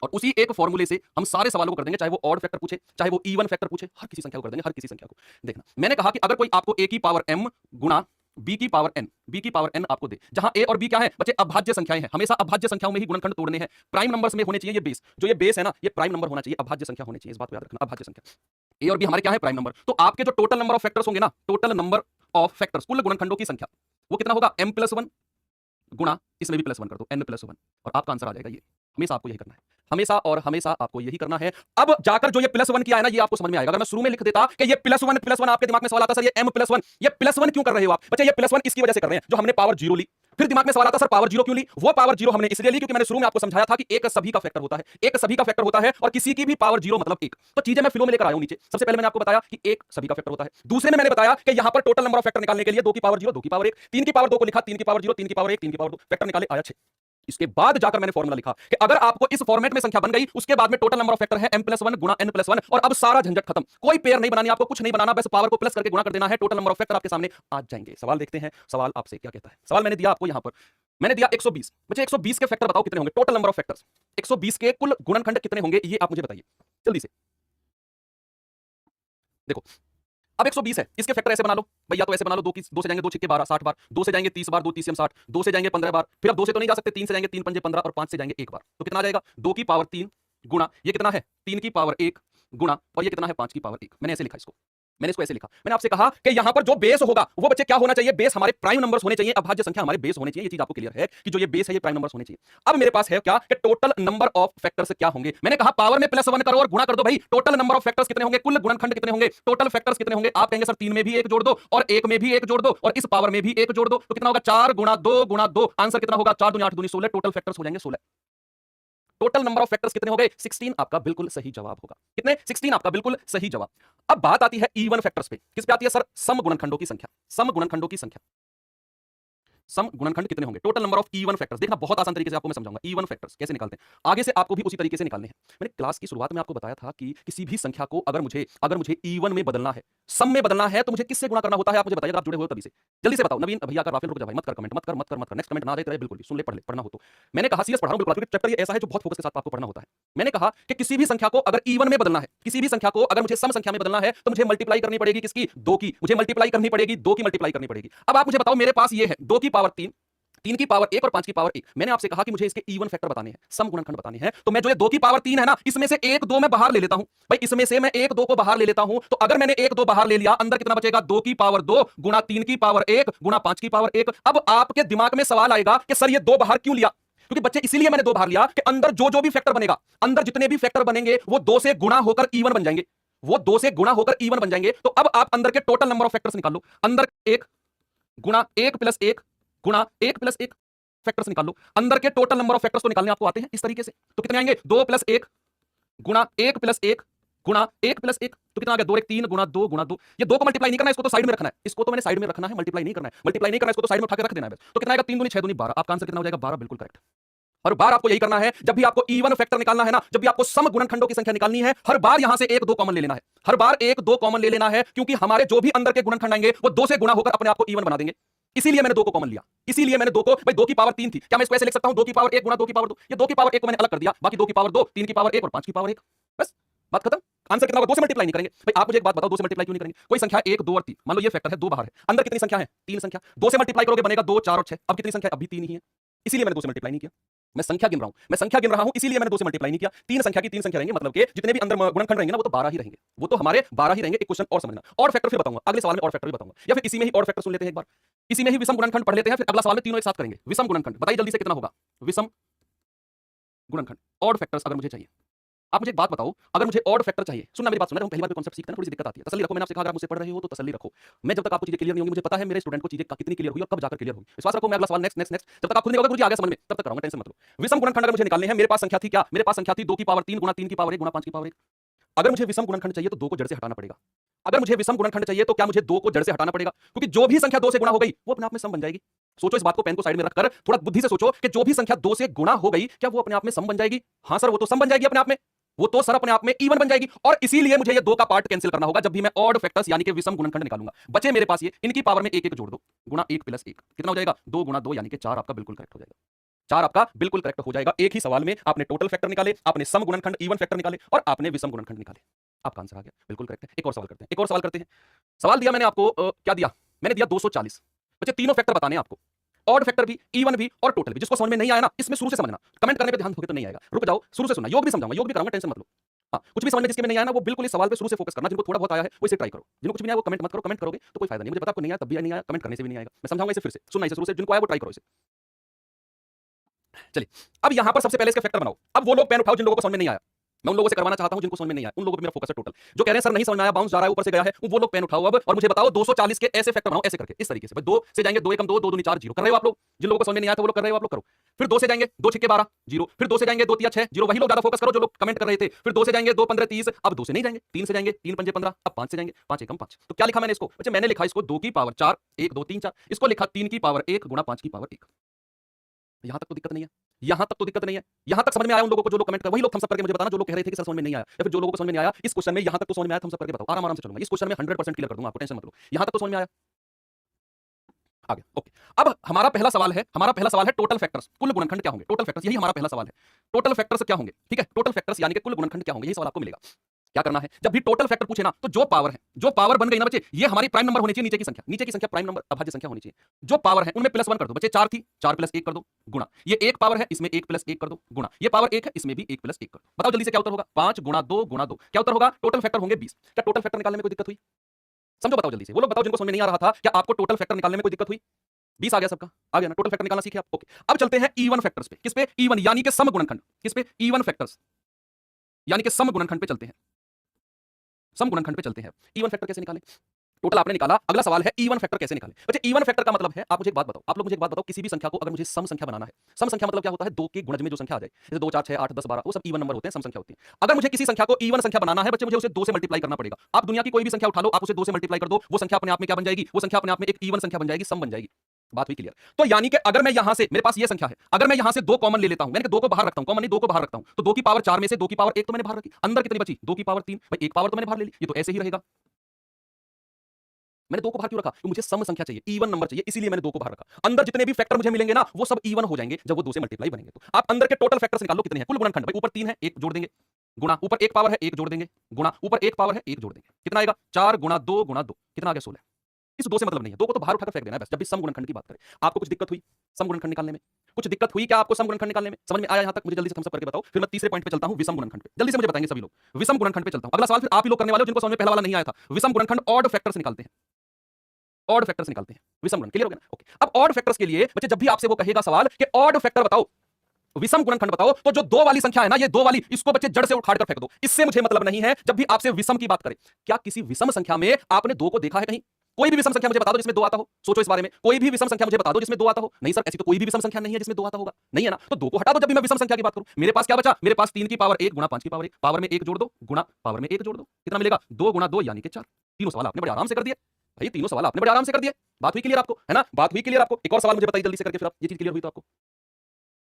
और उसी एक फॉर्मूले से हम सारे सवालों को कर देंगे, चाहे वो ऑड फैक्टर पूछे, चाहे वो इवन फैक्टर पूछे, हर किसी संख्या को कर देंगे, हर किसी संख्या को। देखना, मैंने कहा कि अगर कोई आपको a की पावर m गुणा b की पावर n आपको दे, जहां a और b क्या है बच्चे, अभाज्य संख्याएं हैं। हमेशा अभाज्य संख्याओं में ही गुणनखंड तोड़ने हैं, प्राइम नंबर्स में होने चाहिए ये बेस, जो ये बेस है ना, ये प्राइम नंबर होना चाहिए, अभाज्य संख्या होनी चाहिए, इस बात को याद रखना। अभाज्य संख्या a और b हमारे क्या है, प्राइम नंबर। तो आपके जो टोटल नंबर ऑफ फैक्टर्स होंगे ना, टोटल नंबर ऑफ फैक्टर्स, कुल गुणनखंडों की संख्या, वो कितना होगा, m+1 गुणा इसमें भी +1 कर दो, n+1, और आपका आंसर आ जाएगा ये। हमेशा आपको यही करना है, हमेशा और हमेशा आपको यही करना है। अब जाकर जो ये +1 किया है ना, ये आपको समझ में आएगा। अगर मैं शुरू में लिख देता कि ये +1 आपके दिमाग में सवाल आता सर ये m+1, ये +1 क्यों कर रहे हो आप बच्चे, ये +1 इसकी वजह से कर रहे हैं जो हमने पावर 0 ली। फिर दिमाग में सवाल आता सर पावर 0 क्यों ली, वो पावर 0 हमने इसलिए ली क्योंकि मैंने शुरू में आपको समझाया था कि एक सभी का फैक्टर होता है, एक सभी का फैक्टर होता है, और किसी की भी पावर 0 मतलब 1। तो चीजें मैं फ्लो में लेकर आया हूं नीचे। सबसे पहले मैंने आपको बताया कि एक सभी का फैक्टर होता है, दूसरे में मैंने बताया कि यहां पर टोटल नंबर ऑफ फैक्टर निकालने के लिए 2 की पावर 0, 2 की पावर 1, 3 की पावर 2 को लिखा, 3 की पावर 0, 3 की पावर 1, 3 की पावर 2, फैक्टर निकाले, आया 6। इसके बाद जाकर मैंने फॉर्मूला लिखा कि अगर आपको इस फॉर्मेट में संख्या बन गई, उसके बाद में टोटल नंबर ऑफ फैक्टर है m+1 गुणा n+1, और अब सारा झंझट खत्म, कोई पेयर नहीं बनानी, आपको कुछ नहीं बनाना, बस पावर को प्लस करके गुणा कर देना है, टोटल नंबर ऑफ फैक्टर आपके सामने आ जाएंगे। सवाल देखते हैं, सवाल आपसे क्या कहता है। सवाल मैंने दिया आपको, यहां पर मैंने दिया 120। बच्चे 120 के फैक्टर बताओ कितने होंगे, टोटल नंबर ऑफ फैक्टर्स 120 के कुल गुणनखंड कितने होंगे, ये आप मुझे बताइए जल्दी से। देखो अब 120 है, इसके फैक्टर ऐसे बना लो भैया, तो ऐसे बना लो, 2 से जाएंगे 2 छक्के 12, 60 बार, 2 से जाएंगे 30 बार, 2 30 60, 2 से जाएंगे 15 बार, फिर अब 2 से तो नहीं जा सकते, 3 से जाएंगे 3 पंजे 15, और 5 से जाएंगे 1 बार। तो कितना आ जाएगा, 2 की पावर 3 गुणा ये कितना है 3 की पावर 1 गुणा, और ये कितना है 5 की पावर 1। मैंने ऐसे लिखा इसको, मैंने इसको ऐसे लिखा। मैंने आपसे कहा कि यहां पर जो बेस होगा वो बच्चे क्या होना चाहिए, बेस हमारे प्राइम नंबर्स होने चाहिए, अभाज्य संख्या हमारे बेस होने चाहिए। ये चीज आपको क्लियर है कि जो ये बेस है ये प्राइम नंबर्स होने चाहिए। अब मेरे पास है क्या कि टोटल नंबर ऑफ फैक्टर्स क्या होंगे। मैंने कहा पावर में +1 करो और गुणा कर दो भाई, टोटल नंबर ऑफ फैक्टर्स कितने होंगे, कुल गुणनखंड कितने होंगे, टोटल फैक्टर्स कितने होंगे। आप कहेंगे सर 3 में भी 1 जोड़ दो, और 1 में भी 1 जोड़ दो, और इस पावर में भी 1 जोड़ दो, तो कितना होगा 4 गुणा 2 गुणा 2। आंसर कितना होगा, 4 दूनी 8 दूनी 16, टोटल फैक्टर्स हो जाएंगे 16। टोटल नंबर ऑफ फैक्टर्स कितने हो गए, 16 आपका बिल्कुल सही जवाब होगा। कितने, 16 आपका बिल्कुल सही जवाब। अब बात आती है इवन फैक्टर्स पे। किस पे आती है सर, सम गुणनखंडों की संख्या। सम गुणनखंडों की संख्या, सम गुणनखंड कितने होंगे, total number of even factors. देखना बहुत आसान तरीके से आपको मैं समझाऊंगा इवन फैक्टर्स कैसे निकालते हैं, आगे से आपको भी उसी तरीके से निकालने हैं। मैंने क्लास की शुरुआत में आपको बताया था कि किसी भी संख्या को अगर मुझे इवन में बदलना है, सम में बदलना है, तो मुझे किससे गुणा करना होता है, आप मुझे बताइए। आप जुड़े हुए हो तभी से जल्दी से बताओ। नवीन भैया का राफेल रुक जा भाई, मत कर कमेंट, मत कर नेक्स्ट कमेंट ना दे तेरे, बिल्कुल भी सुन ले, पढ़ ले, पढ़ना हो तो। मैंने कहा सीरियस पढ़ा रहा हूं बिल्कुल, क्योंकि चैप्टर ये ऐसा है जो बहुत फोकस के साथ आपको पढ़ना होता है। मैंने कहा कि किसी भी संख्या को अगर इवन में बदलना है, किसी भी संख्या को अगर मुझे सम संख्या में बदलना है, तो मुझे मल्टीप्लाई करनी पड़ेगी किसकी, 2 की। मुझे मल्टीप्लाई करनी पड़ेगी 2 की, मल्टीप्लाई करनी पड़ेगी। अब आप मुझे बताओ, मेरे पास ये है 2 की पावर 3, 3 की पावर 1 और 5 की पावर 1। मैंने आपसे कहा कि मुझे इसके इवन फैक्टर बताने हैं, सम गुणनखंड बताने हैं। तो मैं जो ये 2 की पावर 3 है ना, इसमें से 1 2 मैं बाहर ले लेता हूं भाई, इसमें से मैं 1 2 को बाहर ले लेता हूं। तो अगर मैंने 1 2 बाहर ले लिया, अंदर कितना बचेगा, 2 की पावर 2 गुणा 3 की पावर 1 गुणा 5 की पावर 1। अब आपके दिमाग में सवाल आएगा कि सर ये 2 बाहर क्यों लिया, क्योंकि बच्चे इसीलिए मैंने 2 बाहर लिया कि अंदर जो भी फैक्टर बनेगा, अंदर जितने भी फैक्टर बनेंगे वो 2 से गुणा होकर इवन बन जाएंगे, वो 2 से गुणा होकर इवन बन जाएंगे। तो अब आप अंदर के टोटल नंबर ऑफ फैक्टर्स निकाल लो। अंदर 1 गुणा 1 + 1 गुणा 1 + 1 फैक्टर्स निकाल लो। अंदर के टोटल नंबर ऑफ फैक्टर्स तो निकालने आपको आते हैं इस तरीके से। तो कितने आएंगे, 2 + 1 गुणा 1 + 1 गुणा 1 + 1, तो कितना आ गया, 2 1 3 गुणा 2 गुणा 2। ये 2 को मल्टीप्लाई नहीं करना है, इसको तो साइड में रखना है, इसको तो मैंने साइड में रखना है, मल्टीप्लाई नहीं करना है, मल्टीप्लाई नहीं करना है, इसको तो साइड में उठा के रख देना है बस। तो कितना आएगा, 3 दूनी 6 दूनी 12। आपका आंसर कितना हो जाएगा, 12, बिल्कुल करेक्ट। हर बार आपको यही करना है, जब भी आपको इवन फैक्टर निकालना है ना, जब भी आपको सम गुणनखंडों की संख्या निकालनी है, हर बार यहां से 1 2 कॉमन ले लेना है, हर बार 1 2 कॉमन ले लेना है, क्योंकि हमारे जो भी अंदर के गुणनखंड आएंगे वो 2 से गुणा होकर अपने आप को इवन बना देंगे। इसीलिए मैंने 2 को कॉमन लिया, इसीलिए मैंने 2 को, भाई 2 की पावर 3 थी, क्या मैं इसको ऐसे लिख सकता हूं 2 की पावर 1 गुणा 2 की पावर 2। ये 2 की पावर 1 को मैंने अलग कर दिया, बाकी 2 की पावर 2, 3 की पावर 1 और 5 की पावर 1, बस बात खत्म। आंसर कितना होगा, 2 से मल्टीप्लाई नहीं करेंगे भाई। आप मुझे एक बात बताओ, 2 से मल्टीप्लाई क्यों नहीं करेंगे। कोई संख्या 1 2 और 3, मान लो ये फैक्टर है, 2 बाहर है, अंदर कितनी संख्या है, 3 संख्या, 2 से मल्टीप्लाई करोगे बनेगा 2 4 और 6। अब कितनी संख्या, अभी 3 ही है, इसीलिए मैंने 2 से मल्टीप्लाई नहीं किया। मैं संख्या गिन रहा हूं, मैं संख्या गिन रहा हूं, इसीलिए मैंने 2 से मल्टीप्लाई नहीं किया। 3 संख्या की 3 संख्या रहेंगे, मतलब कि जितने भी अंदर गुणनखंड रहेंगे ना, वो तो 12 ही रहेंगे, वो तो हमारे 12 ही रहेंगे। एक क्वेश्चन और समझना, और फैक्टर फिर बताऊंगा, अगले सवाल में और फैक्टर भी बताऊंगा, या फिर इसी में ही और फैक्टर सुन लेते हैं एक बार, इसी में ही विषम गुणनखंड पढ़ लेते हैं, फिर अगला सवाल में तीनों एक साथ करेंगे। विषम गुणनखंड बताइए जल्दी से कितना होगा, विषम गुणनखंड, ऑड फैक्टर्स अगर मुझे चाहिए। आप मुझे एक बात बताओ, अगर मुझे ऑड फैक्टर चाहिए, सुनना मेरी बात, सुन रहे हो, पहली बार कांसेप्ट सीखते हैं, थोड़ी सी दिक्कत आती है, तसल्ली रखो। मैंने आपसे कहा अगर मुझसे पढ़ रहे हो तो तसल्ली रखो। मैं जब तक आपको चीजें क्लियर नहीं होंगी, मुझे पता है मेरे स्टूडेंट को चीजें कितनी क्लियर हुई और कब जाकर क्लियर हुई, विश्वास रखो। मैं अगला सवाल नेक्स्ट नेक्स्ट नेक्स्ट, जब तक आप खुद नहीं होगा गुरुजी आ गया समझ में, तब तक कराऊंगा, टेंशन मत लो। विषम गुणनखंड अगर मुझे निकालने हैं, मेरे पास संख्या थी क्या, मेरे पास संख्या थी 2 की पावर 3 गुणा 3 की पावर 1 गुणा 5 की पावर 1। अगर मुझे विषम गुणनखंड चाहिए तो 2 को जड़ से हटाना पड़ेगा। अगर मुझे विषम गुणनखंड चाहिए तो क्या मुझे 2 को जड़ से हटाना पड़ेगा, क्योंकि जो भी संख्या 2 से गुणा हो गई वो अपने आप में सम बन जाएगी। सोचो इस बात को, पेन को साइड में रखकर थोड़ा बुद्धि से सोचो कि जो भी संख्या 2 से गुणा हो गई, क्या वो अपने आप में सम बन जाएगी। हां सर, वो तो सम बन जाएगी अपने आप में, वो तो सर अपने आप में इवन बन जाएगी। और इसीलिए मुझे ये 2 का पार्ट कैंसिल करना होगा जब भी मैं ऑड फैक्टर्स यानी कि विषम गुणनखंड निकालूंगा। बचे मेरे पास ये, इनकी पावर में 1 1 जोड़ दो, गुणा 1 + 1 कितना हो जाएगा, 2 गुणा 2 यानी कि 4, आपका बिल्कुल करेक्ट हो जाएगा। चार आपका बिल्कुल करेक्ट हो जाएगा। एक ही सवाल में आपने टोटल फैक्टर निकाले, आपने सम गुणनखंड इवन फैक्टर निकाले और आपने विषम गुणनखंड निकाले। आपका आंसर आ गया, बिल्कुल करेक्ट है। एक और सवाल करते हैं, एक और सवाल करते हैं। सवाल दिया मैंने आपको क्या दिया? मैंने दिया 240। बच्चे तीनों फैक्टर बताने हैं आपको, ऑड फैक्टर भी, इवन भी और टोटल भी। जिसको समझ में नहीं आया ना, इसमें शुरू से समझना, कमेंट करने पे ध्यान दोगे तो नहीं आएगा। रुक जाओ, शुरू से सुनना। योग भी समझाऊंगा, योग भी कराऊंगा, टेंशन मत लो। हाँ, कुछ भी समझ में जिसके में नहीं आया ना, वो बिल्कुल इस सवाल पे शुरू से फोकस करना। जिनको थोड़ा बहुत आया है वो इसे ट्राई करो, जिनको कुछ भी नहीं आया वो कमेंट मत करो। कमेंट करोगे तो कोई फायदा नहीं। मुझे पता आपको नहीं आया, तब भी नहीं आया, कमेंट करने से भी नहीं आएगा। मैं समझाऊंगा इसे फिर से, सुनना इसे शुरू से। जिनको आया वो ट्राई करो इसे। चलिए, अब यहां पर सबसे पहले इसका फैक्टर बनाओ। अब वो लोग पेन उठाओ जिन लोगों को समझ में नहीं आया। मैं उन लोगों से करवाना चाहता हूं जिनको समझ में नहीं आया, उन लोगों पे मेरा फोकस है टोटल। जो कह रहे हैं सर नहीं समझ में आया, बाउंस जा रहा है, ऊपर से गया है, वो लोग पेन उठाओ अब और मुझे बताओ 240 के ऐसे फैक्टर बनाओ, ऐसे करके, इस तरीके से। भाई 2 से जाएंगे 2 एकम 2, 2 दूनी 4, 0 कर रहे हो आप लोग। जिन लोगों को समझ में नहीं आया था वो लोग कर रहे हो, आप लोग करो। फिर 2 से जाएंगे 2 छक्के 12, 0। फिर 2 से जाएंगे 2 तिया 6, 0। वही लोग ज्यादा फोकस करो जो लोग कमेंट कर रहे थे। फिर 2 से जाएंगे 2 15 30, अब 2 से नहीं जाएंगे, 3 से जाएंगे 3 पंजे 15, अब 5 से जाएंगे 5 एकम 5। तो क्या लिखा मैंने इसको? अच्छा, मैंने लिखा इसको 2 की पावर 4, 1 2 3 4। इसको लिखा 3 की पावर 1 गुणा 5 की पावर 1। यहां तक तो दिक्कत नहीं है, यहां तक तो दिक्कत नहीं है। यहां तक समझ में आया उन लोगों को जो लोग कमेंट कर, वही लोग थम्स अप करके मुझे बताना जो लोग कह रहे थे कि सर समझ में नहीं आया, या फिर जो लोगों को समझ में नहीं आया इस क्वेश्चन में। यहां तक तो समझ में आया, थम्स अप करके बताओ। आराम आराम से चलूंगा, इस क्वेश्चन में 100% क्लियर कर दूंगा आपको, टेंशन मत लो। यहां तक तो समझ में आया, आ गया, ओके। अब हमारा पहला सवाल है, हमारा पहला सवाल है टोटल फैक्टर्स, कुल गुणनखंड क्या होंगे? टोटल फैक्टर्स, यही हमारा पहला सवाल है। टोटल फैक्टर्स क्या होंगे? ठीक है, टोटल फैक्टर्स यानी कि कुल गुणनखंड क्या होंगे, यही सवाल आपको मिलेगा। क्या करना है? जब भी टोटल फैक्टर पूछे ना, तो जो पावर है, जो पावर बन गई ना बच्चे, ये हमारी प्राइम नंबर होनी चाहिए। नीचे की संख्या, नीचे की संख्या प्राइम नंबर अभाज्य संख्या होनी चाहिए। जो पावर है उनमें +1 कर दो बच्चे। 4 थी, 4 + 1 कर दो गुणा। ये एक पावर है, इसमें 1 + 1 कर दो गुणा। ये पावर 1 है, इसमें भी 1 + 1 कर दो। बताओ जल्दी से क्या उत्तर होगा? 5 गुणा 2 गुणा 2, क्या उत्तर होगा? टोटल फैक्टर होंगे 20। क्या टोटल फैक्टर निकालने में कोई दिक्कत हुई? समझो, बताओ जल्दी से। वो लोग बताओ जिनको समझ में नहीं आ रहा था, क्या आपको टोटल फैक्टर निकालने में कोई दिक्कत हुई? 20 आ गया सबका, आ गया ना? टोटल फैक्टर निकालना सीखे आप, ओके। अब चलते हैं इवन फैक्टर्स पे। किस पे? इवन यानी कि सम गुणनखंड। किस पे? इवन फैक्टर्स यानी कि सम गुणनखंड पे चलते हैं। सम गुणनखंड पे चलते हैं। इवन फैक्टर कैसे निकालें? टोटल आपने निकाला, अगला सवाल है इवन फैक्टर कैसे निकालें? अच्छा, इवन फैक्टर का मतलब है, आप मुझे एक बात बताओ, आप लोग मुझे एक बात बताओ, किसी भी संख्या को अगर मुझे सम संख्या बनाना है, सम संख्या मतलब क्या होता है? 2 के गुणज में जो संख्या आ जाए, जैसे 2 4 6 8 10 12, वो सब इवन नंबर होते हैं, सम संख्या होती है। अगर मुझे किसी संख्या को इवन संख्या बनाना है बच्चे, मुझे उसे 2 से मल्टीप्लाई करना पड़ेगा। आप दुनिया की कोई भी संख्या उठा लो, आप उसे 2 से मल्टीप्लाई कर दो, वो संख्या अपने आप में क्या बन जाएगी? वो संख्या अपने आप में एक इवन संख्या बन जाएगी, सम बन जाएगी। बात हुई क्लियर? तो यानी कि अगर मैं यहां से, मेरे पास ये संख्या है, अगर मैं यहां से 2 कॉमन ले लेता हूं, यानी कि 2 को बाहर रखता हूं, कॉमन नहीं 2 को बाहर रखता हूं, तो 2 की पावर 4 में से 2 की पावर 1 तो मैंने बाहर रखी, अंदर कितनी बची? 2 की पावर 3। भाई एक पावर तो मैंने बाहर ले ली, ये तो ऐसे ही रहेगा। मैंने 2 को बाहर क्यों रखा? तो मुझे सम संख्या चाहिए, इवन नंबर चाहिए, इसीलिए मैंने 2 को बाहर रखा। अंदर जितने भी फैक्टर मुझे मिलेंगे ना, वो सब इवन हो जाएंगे जब वो 2 से मल्टीप्लाई बनेंगे। तो आप अंदर के टोटल फैक्टर्स निकाल लो कितने हैं। कुल गुणनखंड, भाई ऊपर 3 है, 1 जोड़ देंगे गुणा, ऊपर 1 पावर है 1 जोड़ देंगे गुणा, ऊपर 1 पावर है 1 जोड़ देंगे। कितना आएगा? 4 गुणा 2 गुणा 2, कितना आ गया? 16। इस 2 से मतलब नहीं है, 2 को तो बाहर उठाकर फेंक देना है बस। जब भी सम गुणनखंड की बात करें, आपको कुछ दिक्कत हुई सम गुणनखंड निकालने में? कुछ दिक्कत हुई क्या आपको सम गुणनखंड निकालने में? समझ में आया यहां तक? मुझे जल्दी से थम्स अप करके बताओ, फिर मैं तीसरे पॉइंट पे चलता हूं, विषम गुणनखंड पे। जल्दी से मुझे बताएंगे सभी लोग, विषम गुणनखंड पे चलता हूं। अगला सवाल फिर आप ही लोग करने वाले हो जिनको समझ में पहला वाला नहीं आया था। विषम गुणनखंड ऑड फैक्टर्स निकालते हैं, ऑड फैक्टर्स निकालते हैं। विषम गुणन क्लियर हो गया ना? ओके। अब ऑड फैक्टर्स के लिए बच्चे, जब भी आपसे वो कहेगा सवाल कि ऑड फैक्टर बताओ, विषम गुणनखंड बताओ, तो जो 2 वाली संख्या है ना, ये 2 वाली, इसको बच्चे जड़ से उखाड़ कर फेंक दो। इससे मुझे मतलब नहीं है। जब भी आपसे विषम की बात करें, क्या किसी विषम संख्या में आपने 2 को देखा है कहीं? कोई भी विषम संख्या मुझे बता दो जिसमें 2 आता हो। सोचो इस बारे में, कोई भी विषम संख्या मुझे बता दो जिसमें 2 आता हो। नहीं सर, ऐसी तो कोई भी विषम संख्या नहीं है जिसमें 2 आता होगा, नहीं है ना? तो 2 को हटा दो जब भी मैं विषम संख्या की बात करूं। मेरे पास क्या बचा? मेरे पास 3 की पावर 1 गुणा 5 की पावर 1, पावर में 1 जोड़ दो गुणा पावर में 1 जोड़ दो, कितना मिलेगा? 2 गुणा 2 यानी कि 4। तीनों सवाल आपने बड़े आराम से कर दिए भाई, तीनों सवाल आपने बड़े आराम से कर दिए। बात हुई क्लियर आपको, है ना? बात हुई क्लियर आपको? एक और सवाल मुझे बताइए जल्दी से करके, फिर आप ये चीज क्लियर हुई तो आपको